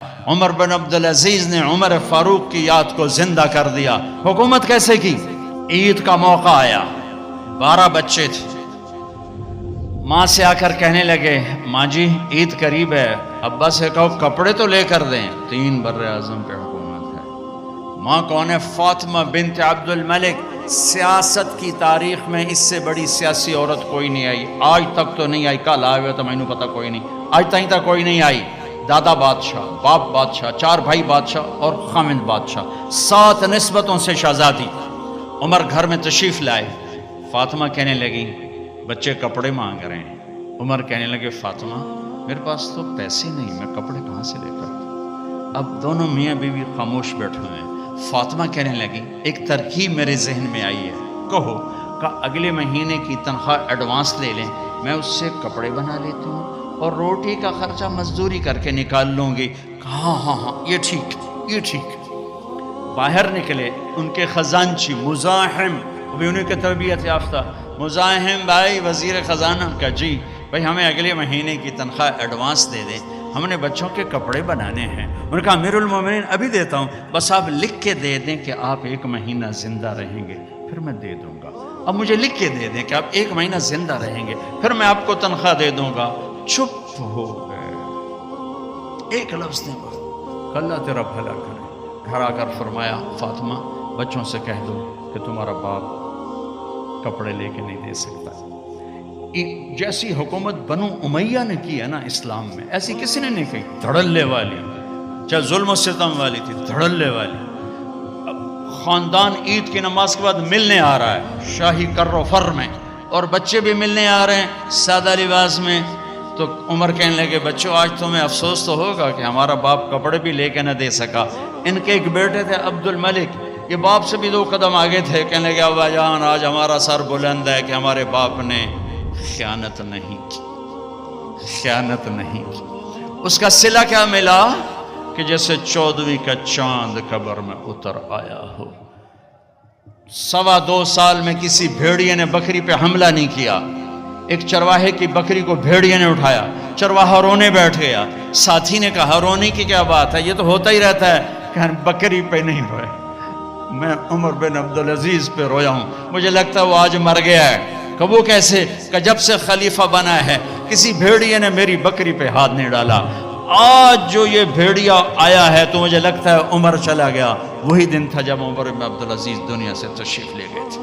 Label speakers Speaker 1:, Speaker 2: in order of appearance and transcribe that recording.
Speaker 1: عمر بن عبدالعزیز نے عمر فاروق کی یاد کو زندہ کر دیا۔ حکومت کیسے کی؟ عید کا موقع آیا، 12 بچے تھے، ماں سے آ کر کہنے لگے ماں جی عید قریب ہے، ابا سے کہو کپڑے تو لے کر دیں۔ 3 براعظم پہ حکومت ہے۔ ماں کون ہے؟ فاطمہ بنت عبد الملک۔ سیاست کی تاریخ میں اس سے بڑی سیاسی عورت کوئی نہیں آئی، آج تک تو نہیں آئی، کل آئے تو میں نے پتا کوئی نہیں، آج تک کوئی نہیں آئی۔ دادا بادشاہ، باپ بادشاہ، 4 بھائی بادشاہ اور خامند بادشاہ، 7 نسبتوں سے شہزادی۔ عمر گھر میں تشریف لائے، فاطمہ کہنے لگی بچے کپڑے مانگ رہے ہیں۔ عمر کہنے لگے فاطمہ میرے پاس تو پیسے نہیں، میں کپڑے کہاں سے لے کر دوں؟ اب دونوں میاں بیوی خاموش بیٹھے ہوئے ہیں۔ فاطمہ کہنے لگی ایک ترکیب میرے ذہن میں آئی ہے، کہو کہ اگلے مہینے کی تنخواہ ایڈوانس لے لیں، میں اس سے کپڑے بنا لیتی ہوں اور روٹی کا خرچہ مزدوری کر کے نکال لوں گی۔ ہاں ہاں ہاں یہ ٹھیک، یہ ٹھیک۔ باہر نکلے ان کے خزانچی مزاحم، ابھی انہیں کی تربیت یافتہ مزاحم بھائی وزیر خزانہ کا جی بھائی ہمیں اگلے مہینے کی تنخواہ ایڈوانس دے دیں، ہم نے بچوں کے کپڑے بنانے ہیں۔ انہوں نے کہا امیر المومنین ابھی دیتا ہوں، بس آپ لکھ کے دے دیں کہ آپ 1 مہینہ زندہ رہیں گے، پھر میں دے دوں گا۔ اب مجھے لکھ کے دے دیں کہ آپ 1 مہینہ زندہ رہیں گے، پھر میں آپ کو تنخواہ دے دوں گا۔ چپ ہو گئے، ایک لفظ نہیں بولا۔ اللہ تیرا بھلا کرے۔ گھر آ کر فرمایا فاطمہ بچوں سے کہہ دو کہ تمہارا باپ کپڑے لے کے نہیں دے سکتا۔ جیسی حکومت بنو امیہ نے کی ہے نا اسلام میں، ایسی کسی نے نہیں کی، دھڑلے والی، چاہے ظلم و ستم والی تھی، دھڑلے والی۔ اب خاندان عید کی نماز کے بعد ملنے آ رہا ہے شاہی کر و فر میں، اور بچے بھی ملنے آ رہے ہیں سادہ لباس میں۔ تو عمر کہنے لگے بچوں آج تمہیں افسوس تو ہوگا کہ ہمارا باپ کپڑے بھی لے کے نہ دے سکا۔ ان کے ایک بیٹے تھے عبد الملک، یہ باپ سے بھی 2 قدم آگے تھے، کہنے لگے ابا جان آج ہمارا سر بلند ہے کہ ہمارے باپ نے خیانت نہیں کی، خیانت نہیں کی۔ اس کا صلہ کیا ملا کہ جیسے 14ویں کا چاند قبر میں اتر آیا ہو۔ 2.25 سال میں کسی بھیڑیے نے بکری پہ حملہ نہیں کیا۔ ایک چرواہے کی بکری کو بھیڑیے نے اٹھایا، چرواہا رونے بیٹھ گیا، ساتھی نے کہا رونے کی کیا بات ہے، یہ تو ہوتا ہی رہتا ہے۔ کہ بکری پہ نہیں روئے، میں عمر بن عبدالعزیز پہ رویا ہوں، مجھے لگتا ہے وہ آج مر گیا ہے۔ کہ وہ کیسے؟ کہ جب سے خلیفہ بنا ہے کسی بھیڑیے نے میری بکری پہ ہاتھ نہیں ڈالا۔ آج جو یہ بھیڑیا آیا ہے تو مجھے لگتا ہے عمر چلا گیا، وہی دن تھا جب عمر بن عبدالعزیز دنیا سے تشریف لے گئے تھے۔